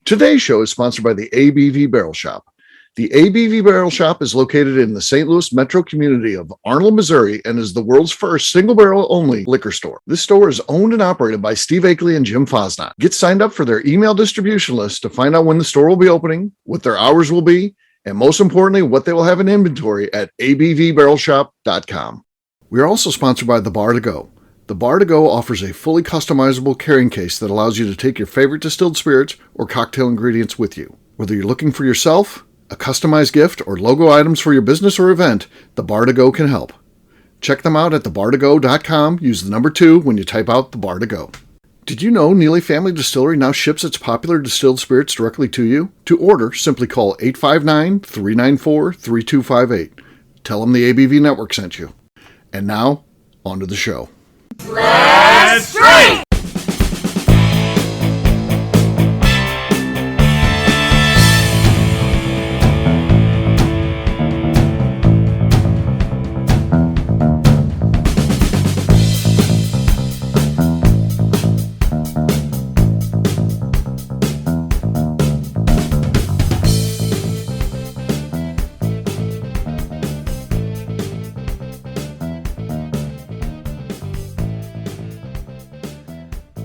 Today's show is sponsored by the ABV Barrel Shop. The ABV Barrel Shop is located in the St. Louis metro community of Arnold, Missouri, and is the world's first single barrel only liquor store. This store is owned and operated by Steve Akeley and Jim Fosnot. Get signed up for their email distribution list to find out when the store will be opening, what their hours will be, and most importantly, what they will have in inventory at abvbarrelshop.com. We are also sponsored by The Bar to Go. The Bar to Go offers a fully customizable carrying case that allows you to take your favorite distilled spirits or cocktail ingredients with you. Whether you're looking for yourself, a customized gift, or logo items for your business or event, The Bar to Go can help. Check them out at thebartogo.com. Use the number 2 when you type out The Bar to Go. Did you know Neely Family Distillery now ships its popular distilled spirits directly to you? To order, simply call 859-394-3258. Tell them the ABV Network sent you. And now, on to the show. Let's drink!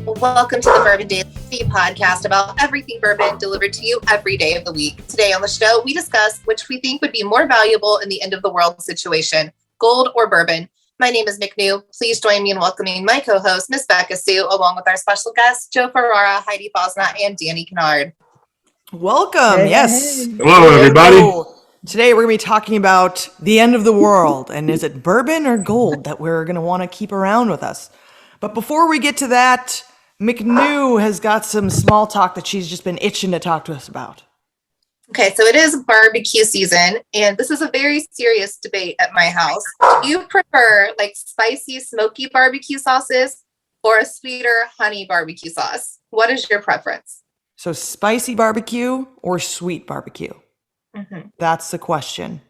Welcome to the Bourbon Daily podcast about everything bourbon delivered to you every day of the week. Today on the show, we discuss which we think would be more valuable in the end of the world situation, gold or bourbon. My name is McNew. Please join me in welcoming my co-host, Miss Beka Sue, along with our special guests, Joe Ferrara, Heidi Fosnot, and Danny Kennard. Welcome. Hey, yes. hey. Hello, everybody. Today we're going to be talking about the end of the world. And is it bourbon or gold that we're going to want to keep around with us? But before we get to that, McNew has got some small talk that she's just been itching to talk to us about. Okay, so it is barbecue season, and this is a very serious debate at my house. Do you prefer like spicy, smoky barbecue sauces or a sweeter honey barbecue sauce? What is your preference? So spicy barbecue or sweet barbecue? Mm-hmm. That's the question.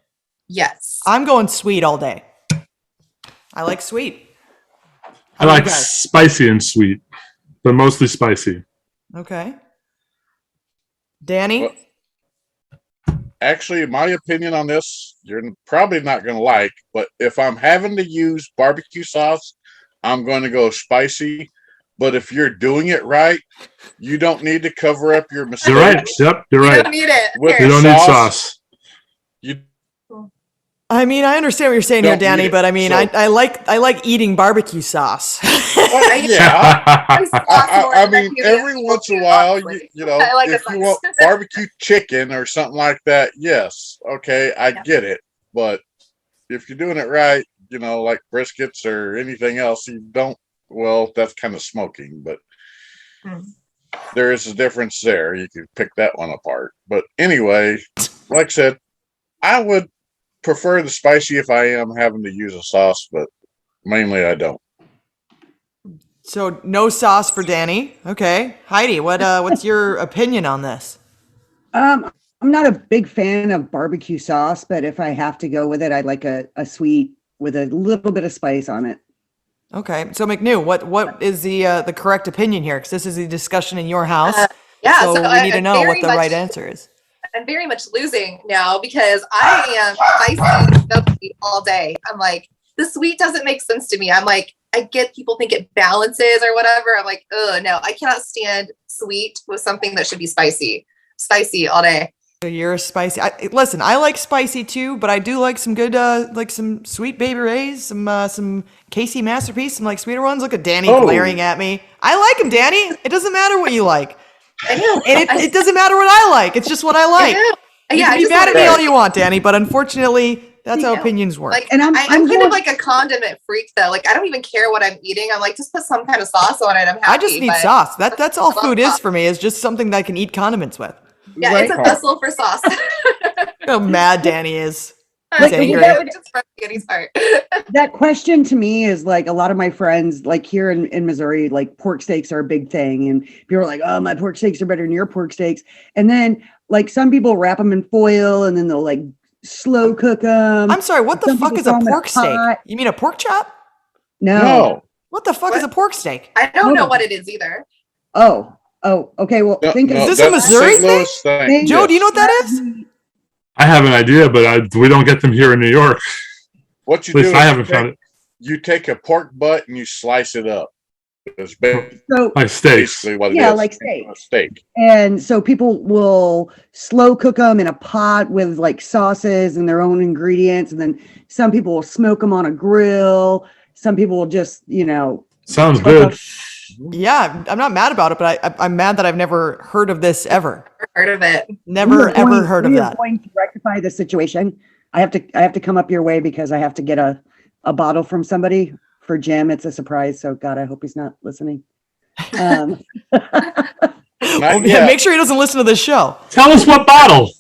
Yes. I'm going sweet all day. I like sweet. I like spicy and sweet, but mostly spicy. Okay. Danny? Well, actually, my opinion on this, you're probably not going to like, but if I'm having to use barbecue sauce, I'm going to go spicy. But if you're doing it right, you don't need to cover up your mistakes. You're right. Yep, you're right. You don't need it. With You don't need sauce. You I mean, I understand what you're saying here, Don't Danny, need it, but I mean, so- I like eating barbecue sauce. yeah. I mean, every once in a while, you know, I like if it you want barbecue chicken or something like that, yes, okay, I get it. But if you're doing it right, you know, like briskets or anything else, you don't. Well, that's kind of smoking, but there is a difference there. You can pick that one apart. But anyway, like I said, I would prefer the spicy if I am having to use a sauce, but mainly I don't. So no sauce for Danny. Okay. Heidi, what's your opinion on this? I'm not a big fan of barbecue sauce, but if I have to go with it, I'd like a sweet with a little bit of spice on it. Okay. So McNew, what is the correct opinion here? Because this is a discussion in your house. Yeah. So we need to know what the very right much- answer is. I'm very much losing now because I am spicy and smoky all day. I'm like, the sweet doesn't make sense to me. I'm like, I get people think it balances or whatever. I'm like, oh no, I cannot stand sweet with something that should be spicy. Spicy all day. So you're spicy. Listen, I like spicy too, but I do like some good, like some sweet Baby Ray's, some Casey Masterpiece, some like sweeter ones. Look at Danny glaring at me. I like them, Danny. It doesn't matter what you like. I know. And it doesn't matter what I like. It's just what I like. You can be mad at me all you want, Danny, but unfortunately, that's how opinions work. Like, And I'm kind of like a condiment freak though. Like I don't even care what I'm eating. I'm like, just put some kind of sauce on it. I'm happy. I just need sauce. That's all food is for me, is just something that I can eat condiments with. Yeah, Right. it's a vessel for sauce. How mad Danny is. Like, He's angry. just from Danny's heart. That question to me is like a lot of my friends, like here in Missouri, like pork steaks are a big thing. And people are like, oh, my pork steaks are better than your pork steaks. And then like some people wrap them in foil and then they'll like slow cook them. I'm sorry, what the Some fuck people is a throw 'em in pork steak? pot. You mean a pork chop? No. No. What the fuck is a pork steak? I don't know what it is either. Oh, Oh, okay. Well, No, think no, of Is this a that's Missouri St. Louis thing. Joe, do you know what that is? I have an idea, but we don't get them here in New York. What you At least do I is haven't found it. you take a pork butt and you slice it up. It's So Like steaks. basically what it Yeah, is. like steak. A steak. And so people will slow cook them in a pot with like sauces and their own ingredients. And then some people will smoke them on a grill. Some people will just, Sounds cook good. 'em. Yeah, I'm not mad about it, but I'm mad that I've never heard of this ever. Heard of it? Never ever heard of We are that. going to rectify the situation. I have to come up your way because I have to get a bottle from somebody for Jim. It's a surprise. So God, I hope he's not listening. Not Well, yet. make sure he doesn't listen to this show. Tell us what bottle.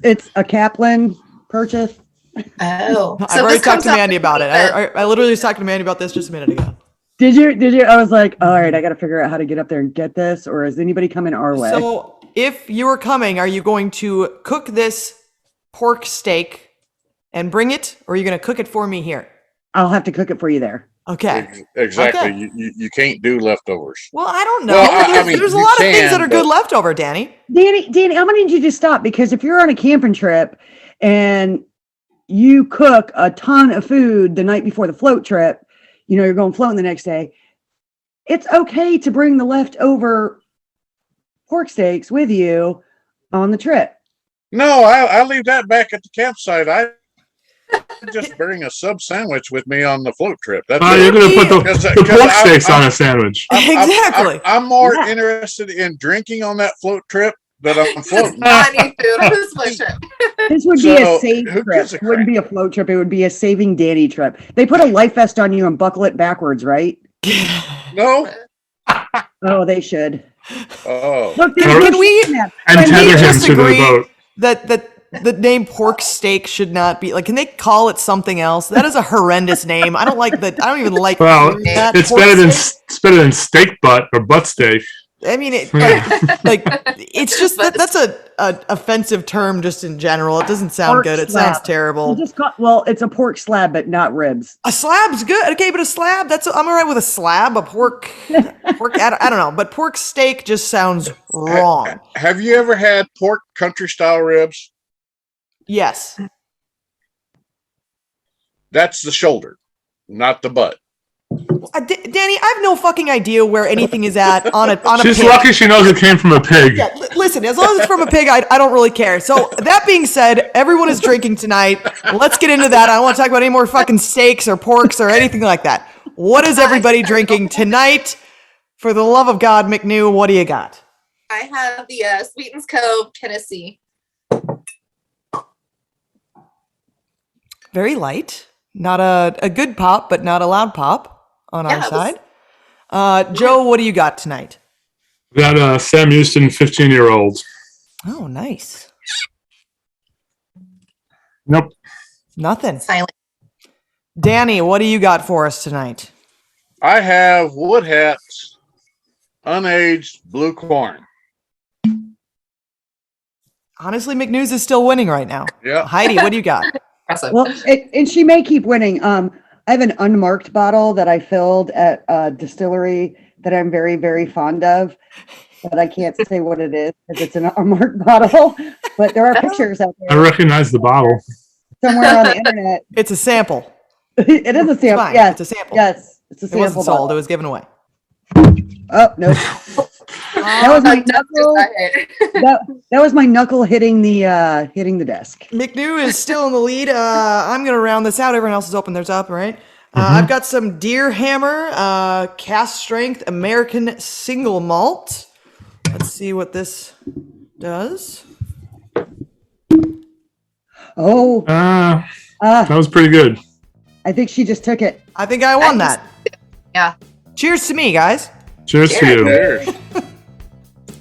It's a Kaplan purchase. Oh, I've already this talked comes to out Mandy about it. the I literally was talking to Mandy about this just a minute ago. Did you? I was like, all right, I got to figure out how to get up there and get this, or is anybody coming our way? So, if you are coming, are you going to cook this pork steak and bring it, or are you going to cook it for me here? I'll have to cook it for you there. Okay. Exactly. Okay. You can't do leftovers. Well, I don't know. Well, I mean, there's a you lot of things can, that are good but- leftover, Danny. Danny, I'm gonna need you to stop because if you're on a camping trip and you cook a ton of food the night before the float trip, you're going floating the next day. It's okay to bring the leftover pork steaks with you on the trip. No, I leave that back at the campsite. I just bring a sub sandwich with me on the float trip. That's You're it. going to put the Because pork I'm- steaks on I'm- a sandwich. Exactly. I'm more Yeah. interested in drinking on that float trip than I'm floating. Not any food on this float trip. This would be a So, save who trip. gives a It wouldn't crap? be a float trip. It would be a saving Danny trip. They put a life vest on you and buckle it backwards, right? No? Oh, they should. Oh. Look, Can we- And Can we tether him just to the agree boat. that the name pork steak should not be like? Can they call it something else? That is a horrendous name. I don't like that. I don't even like Well, that. it's pork better than steak butt or butt steak. I mean, like it's just that's a offensive term just in general. It doesn't sound Pork good. It slab. sounds terrible. It's a pork slab, but not ribs. A slab's good, okay, but a slab, I'm all right with a slab. A pork, I don't know, but pork steak just sounds wrong. Have you ever had pork country style ribs? Yes. That's the shoulder, not the butt. Danny, I have no fucking idea where anything is at on a She's pig. lucky she knows it came from a pig. Yeah, listen, as long as it's from a pig, I don't really care. So that being said, everyone is drinking tonight. Let's get into that. I don't want to talk about any more fucking steaks or porks or anything like that. What is everybody drinking tonight? For the love of God, McNew, what do you got? I have the Sweetens Cove, Tennessee. Very light. Not a good pop, but not a loud pop on our Yeah, side. Joe, what do you got tonight? That Sam Houston 15-year-old. Oh, nice. Nope. Nothing. Silent. Danny, what do you got for us tonight? I have Wood Hat's unaged blue corn. Honestly, McNews is still winning right now. Yeah. Heidi, what do you got? Impressive. Well, and she may keep winning. I have an unmarked bottle that I filled at Distillery that I'm very, very fond of, but I can't say what it is because it's an unmarked bottle. But there are pictures out I there recognize the bottle. somewhere on the internet. It's a sample. It is a It's sample. fine. Yes, It's a sample. yes, it's a It sample wasn't sold. It bottle. was given away. Oh no, that was my knuckle. That was my knuckle hitting the desk. McNew is still in the lead. I'm going to round this out. Everyone else is open. There's up, right? I've got some Deer Hammer cast strength American single malt. Let's see what this does. Oh, That was pretty good. I think she just took it. I think I won that. Yeah. Cheers to me, guys. Cheers to you. Cheers.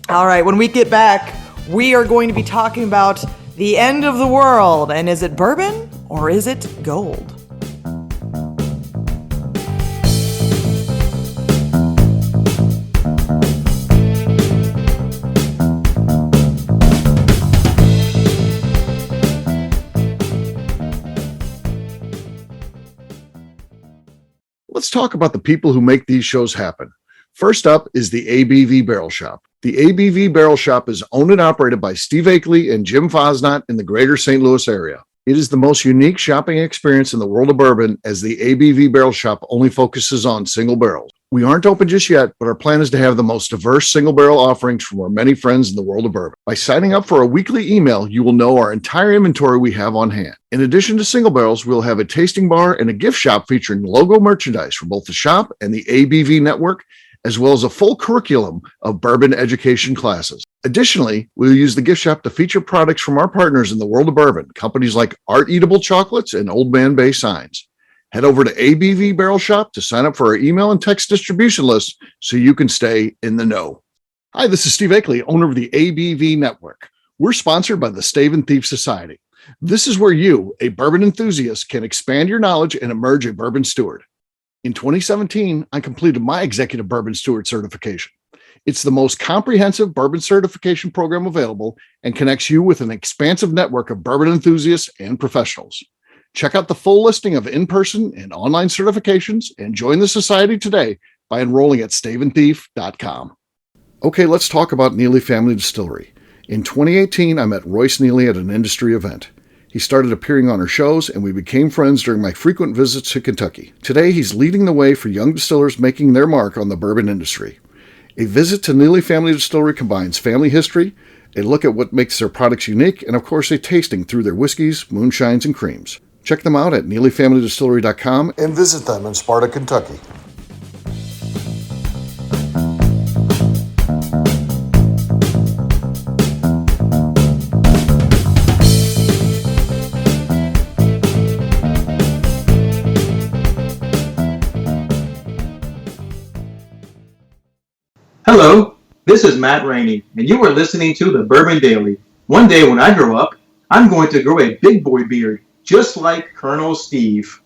All right, when we get back, we are going to be talking about the end of the world. And is it bourbon or is it gold? Let's talk about the people who make these shows happen. First up is the ABV Barrel Shop. The ABV Barrel Shop is owned and operated by Steve Akeley and Jim Fosnot in the greater St. Louis area. It is the most unique shopping experience in the world of bourbon, as the ABV Barrel Shop only focuses on single barrels. We aren't open just yet, but our plan is to have the most diverse single barrel offerings from our many friends in the world of bourbon. By signing up for a weekly email, you will know our entire inventory we have on hand. In addition to single barrels, we'll have a tasting bar and a gift shop featuring logo merchandise for both the shop and the ABV network, as well as a full curriculum of bourbon education classes. Additionally, we'll use the gift shop to feature products from our partners in the world of bourbon, companies like Art Eatable Chocolates and Old Man Bay Signs. Head over to ABV Barrel Shop to sign up for our email and text distribution list so you can stay in the know. Hi, this is Steve Akeley, owner of the ABV Network. We're sponsored by the Stave and Thief Society. This is where you, a bourbon enthusiast, can expand your knowledge and emerge a bourbon steward. In 2017, I completed my Executive Bourbon Steward certification. It's the most comprehensive bourbon certification program available and connects you with an expansive network of bourbon enthusiasts and professionals. Check out the full listing of in-person and online certifications and join the society today by enrolling at staveandthief.com. Okay, let's talk about Neely Family Distillery. In 2018, I met Royce Neely at an industry event. He started appearing on our shows, and we became friends during my frequent visits to Kentucky. Today, he's leading the way for young distillers making their mark on the bourbon industry. A visit to Neely Family Distillery combines family history, a look at what makes their products unique, and of course a tasting through their whiskeys, moonshines, and creams. Check them out at NeelyFamilyDistillery.com and visit them in Sparta, Kentucky. Hello, this is Matt Rainey, and you are listening to the Bourbon Daily. One day when I grow up, I'm going to grow a big boy beard, just like Colonel Steve.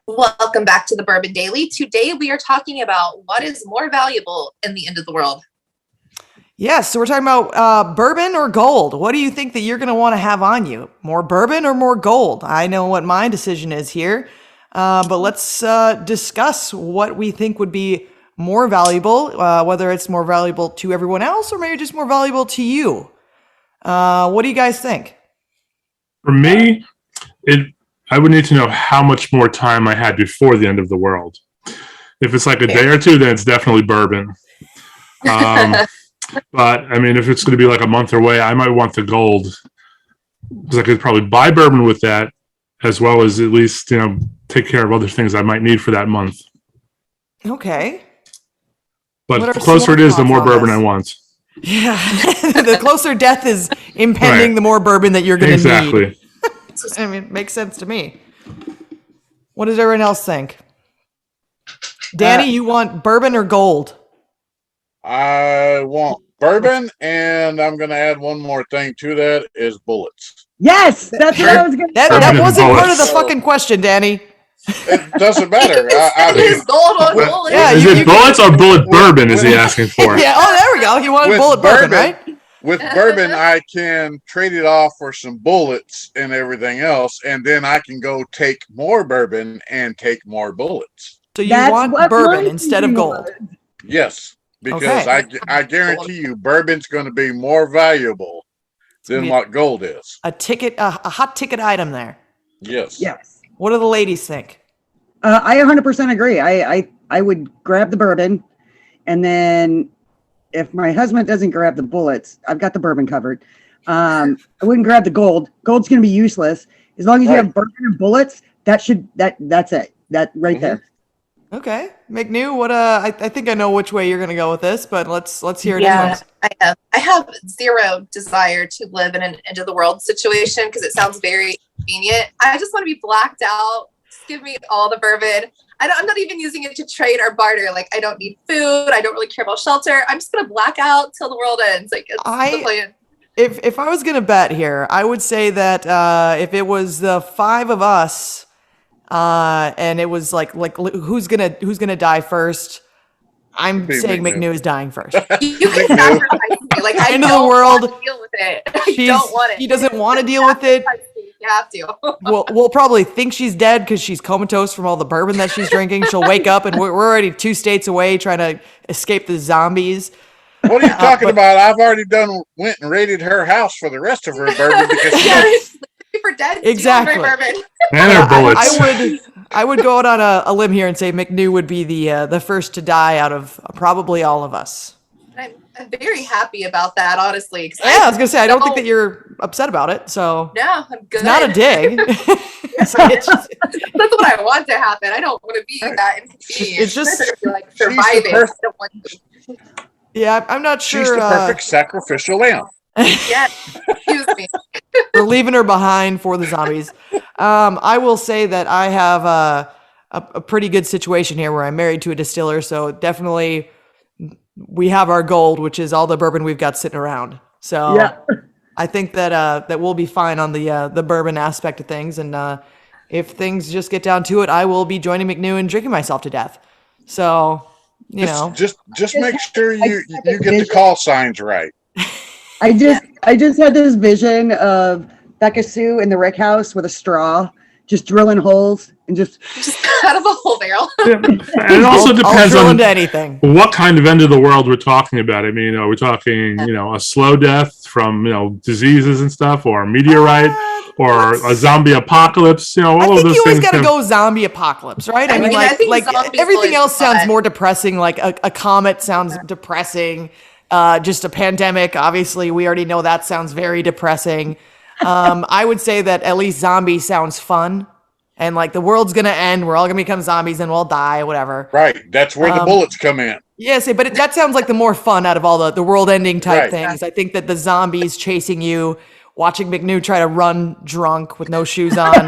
Welcome back to the Bourbon Daily. Today we are talking about what is more valuable in the end of the world. Yes, so we're talking about bourbon or gold. What do you think that you're going to want to have on you? More bourbon or more gold? I know what my decision is here, but let's discuss what we think would be more valuable, whether it's more valuable to everyone else or maybe just more valuable to you. What do you guys think? For me, I would need to know how much more time I had before the end of the world. If it's like a day or two, then it's definitely bourbon. But I mean, if it's going to be like a month away, I might want the gold, because I could probably buy bourbon with that, as well as at least, take care of other things I might need for that month. Okay. But the closer it is, the more bourbon I want. Yeah. The closer death is impending, the more bourbon that you're going to need. Exactly. I mean, it makes sense to me. What does everyone else think? Danny, you want bourbon or gold? I want bourbon, and I'm going to add one more thing to that, is bullets. Yes, that's what I was going to say. That wasn't part of the fucking question, Danny. It doesn't matter. Gold on bullets. Yeah, Is it bullets or bullet bourbon is he asking for? Yeah, there we go. You want bullet bourbon, right? With bourbon, I can trade it off for some bullets and everything else, and then I can go take more bourbon and take more bullets. So you want bourbon instead of gold? Yes, because I guarantee you bourbon's going to be more valuable than what gold is. A hot ticket item there. Yes. Yes. What do the ladies think? I 100% agree. I would grab the bourbon, and then if my husband doesn't grab the bullets, I've got the bourbon covered. I wouldn't grab the gold. Gold's going to be useless. As long as you have bourbon and bullets, that's it. That right there. Okay. McNew, what I think I know which way you're going to go with this, but let's hear it. Yeah, I have zero desire to live in an end of the world situation because it sounds very convenient. I just want to be blacked out. Just give me all the bourbon. I'm not even using it to trade or barter. Like, I don't need food. I don't really care about shelter. I'm just going to black out till the world ends. Like, it's the plan. If I was going to bet here, I would say that if it was the five of us, and it was like who's gonna die first, I'm saying McNew is dying first. You can sacrifice me. Like, I end of don't the world. want to deal with it. I don't want it. He doesn't want to deal with it. You have to. We'll probably think she's dead because she's comatose from all the bourbon that she's drinking. She'll wake up and we're already 2 states away trying to escape the zombies. What are you talking about? I've already went and raided her house for the rest of her bourbon because Yes, for dead. Exactly. Bourbon. And her bullets. I would go out on a limb here and say McNew would be the first to die out of probably all of us. I'm very happy about that, honestly. Yeah, I was gonna say I don't think that you're upset about it. So no, I'm good. It's not a dig. That's what I want to happen. I don't want to be that inconvenient. It's just like surviving. Yeah, I'm not sure. She's the perfect sacrificial lamb. Yeah, excuse me. We're leaving her behind for the zombies. I will say that I have a pretty good situation here where I'm married to a distiller, so definitely we have our gold, which is all the bourbon we've got sitting around. So Yeah. I think that we'll be fine on the bourbon aspect of things, and if things just get down to it, I will be joining McNew and drinking myself to death. So you know, just make sure you get the call signs right. I just had this vision of Beka Sue in the rick house with a straw, just drilling holes and just out of a whole barrel. Yeah. And it also depends drill on into anything. what kind of end of the world we're talking about. I mean, are we talking, a slow death from, diseases and stuff, or a meteorite, or a zombie apocalypse? All I of think those you always things. got to go zombie apocalypse, right? I mean, I think like zombies everything always else sounds fun. more depressing. Like a comet sounds depressing. Just a pandemic, obviously, we already know that sounds very depressing. I would say that at least zombie sounds fun. And like the world's gonna end, we're all gonna become zombies, and we'll die, whatever. Right. That's where the bullets come in. Yes, but that sounds like the more fun out of all the world-ending type Right. things. I think that the zombies chasing you, watching McNew try to run drunk with no shoes on,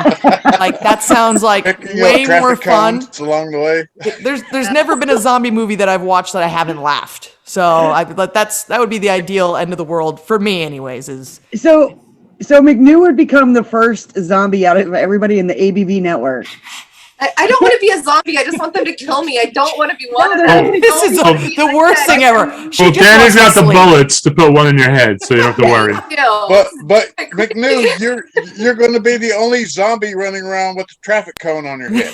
like that sounds like Picking way up more traffic fun. cones along the way. There's never been a zombie movie that I've watched that I haven't laughed. So that would be the ideal end of the world for me, anyways. So McNew would become the first zombie out of everybody in the ABV network. I don't want to be a zombie. I just want them to kill me. I don't want to be one of them. This is the worst thing ever. Well, Danny's got the bullets to put one in your head, so you don't have to worry. But McNew, you're going to be the only zombie running around with a traffic cone on your head.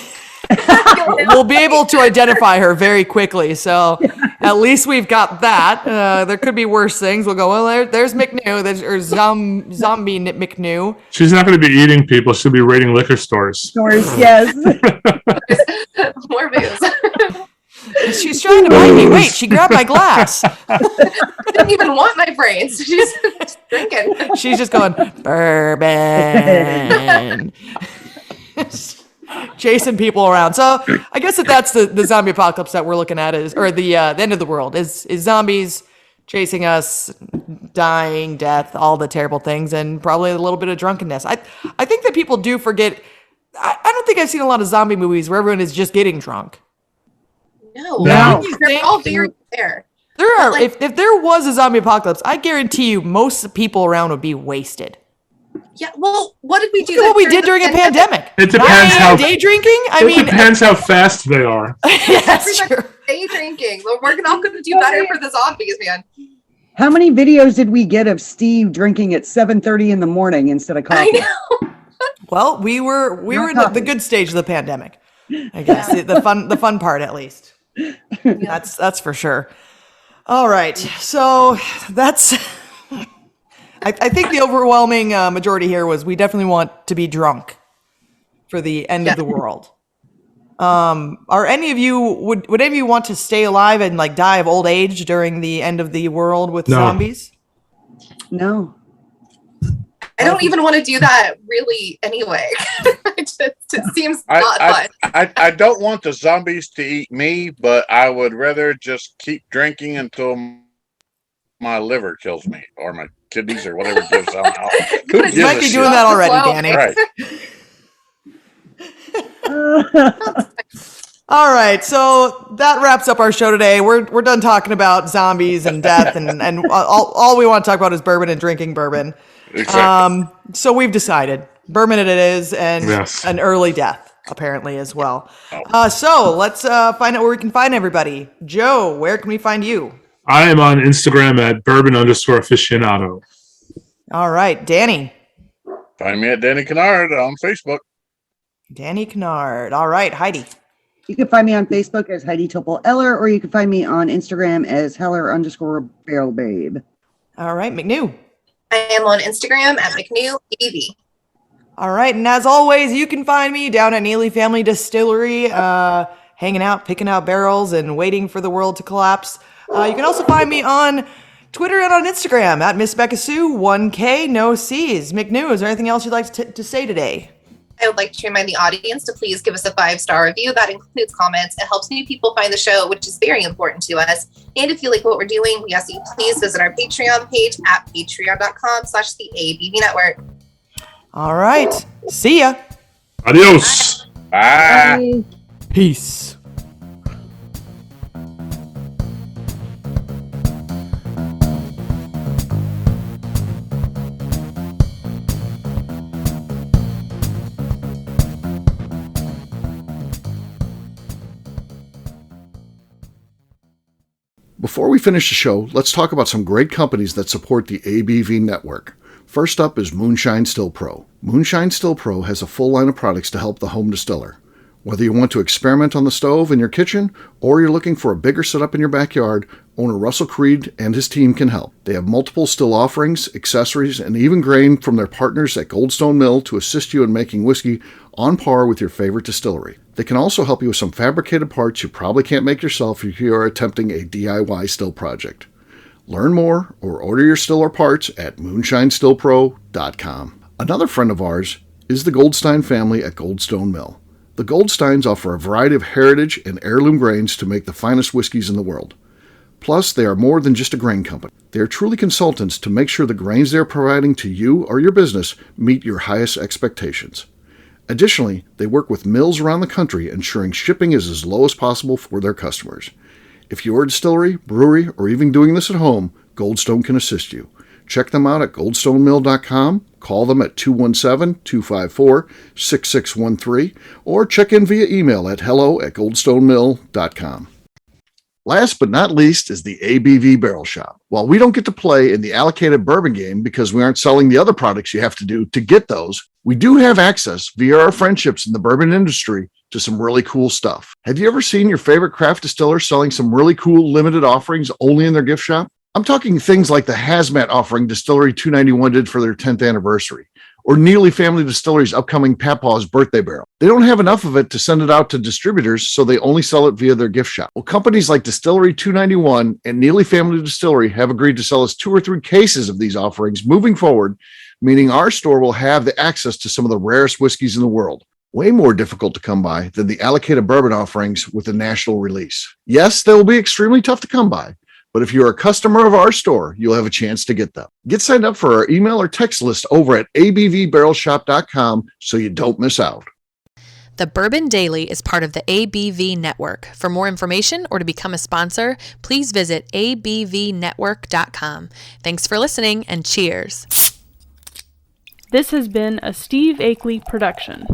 We'll be able to identify her very quickly, so at least we've got that. There could be worse things. We'll go, well, there's McNew, or zombie McNew. She's not going to be eating people. She'll be raiding liquor stores. Stores, yes. More booze. She's trying to bite me. Wait, she grabbed my glass. Didn't even want my brains. She's just drinking. She's just going, bourbon. Chasing people around. So I guess that's the zombie apocalypse that we're looking at or the end of the world is zombies chasing us, dying, death, all the terrible things, and probably a little bit of drunkenness. I think that people do forget. I don't think I've seen a lot of zombie movies where everyone is just getting drunk. No. They're all very fair. There are. If there was a zombie apocalypse, I guarantee you most people around would be wasted. Yeah, well, what did we do? Look at what we did during a pandemic. It depends how day drinking. It depends how fast they are. That's true. Day drinking. We're all going to do better for the zombies, man. How many videos did we get of Steve drinking at 7:30 in the morning instead of coffee? I know. Well, we were in the good stage of the pandemic, I guess. The fun part, at least. That's for sure. All right, so that's. I think the overwhelming majority here was we definitely want to be drunk for the end of the world. Are any of you would any of you want to stay alive and like die of old age during the end of the world with zombies? No. I don't even want to do that really anyway. it seems not fun. I don't want the zombies to eat me, but I would rather just keep drinking until my liver kills me or my kidneys or whatever gives out. You might be doing that already, Danny. Right. All right, so that wraps up our show today. We're done talking about zombies and death, and all we want to talk about is bourbon and drinking bourbon. Exactly. So we've decided bourbon it is, and Yes. an early death apparently as well. So let's find out where we can find everybody. Joe, where can we find you? I am on Instagram at bourbon_aficionado. All right, Danny. Find me at Danny Kennard on Facebook. Danny Kennard. All right, Heidi. You can find me on Facebook as Heidi Topol Eller, or you can find me on Instagram as Heller_BarrelBabe. All right, McNew. I am on Instagram at McNew ABV. All right, and as always, you can find me down at Neely Family Distillery, hanging out, picking out barrels, and waiting for the world to collapse. You can also find me on Twitter and on Instagram at Miss Beka Sue, 1K, no C's. McNew, is there anything else you'd like to say today? I would like to remind the audience to please give us a 5-star review. That includes comments. It helps new people find the show, which is very important to us. And if you like what we're doing, we ask you please visit our Patreon page at patreon.com/the ABV Network. All right, see ya. Adios. Bye. Peace. Before we finish the show, let's talk about some great companies that support the ABV network. First up is Moonshine Still Pro. Moonshine Still Pro has a full line of products to help the home distiller. Whether you want to experiment on the stove in your kitchen or you're looking for a bigger setup in your backyard, owner Russell Creed and his team can help. They have multiple still offerings, accessories, and even grain from their partners at Goldstone Mill to assist you in making whiskey on par with your favorite distillery. They can also help you with some fabricated parts you probably can't make yourself if you are attempting a DIY still project. Learn more or order your still or parts at moonshinestillpro.com. Another friend of ours is the Goldstein family at Goldstone Mill. The Goldsteins offer a variety of heritage and heirloom grains to make the finest whiskeys in the world. Plus, they are more than just a grain company. They are truly consultants to make sure the grains they are providing to you or your business meet your highest expectations. Additionally, they work with mills around the country, ensuring shipping is as low as possible for their customers. If you're a distillery, brewery, or even doing this at home, Goldstone can assist you. Check them out at goldstonemill.com, call them at 217-254-6613, or check in via email at hello@goldstonemill.com. Last but not least is the ABV Barrel Shop. While we don't get to play in the allocated bourbon game because we aren't selling the other products you have to do to get those, we do have access via our friendships in the bourbon industry to some really cool stuff. Have you ever seen your favorite craft distiller selling some really cool limited offerings only in their gift shop? I'm talking things like the hazmat offering Distillery 291 did for their 10th anniversary, or Neely Family Distillery's upcoming Papaw's birthday barrel. They don't have enough of it to send it out to distributors, so they only sell it via their gift shop. Well, companies like Distillery 291 and Neely Family Distillery have agreed to sell us 2 or 3 cases of these offerings moving forward, meaning our store will have the access to some of the rarest whiskeys in the world. Way more difficult to come by than the allocated bourbon offerings with the national release. Yes, they will be extremely tough to come by, but if you're a customer of our store, you'll have a chance to get them. Get signed up for our email or text list over at abvbarrelshop.com so you don't miss out. The Bourbon Daily is part of the ABV Network. For more information or to become a sponsor, please visit abvnetwork.com. Thanks for listening and cheers. This has been a Steve Akeley production.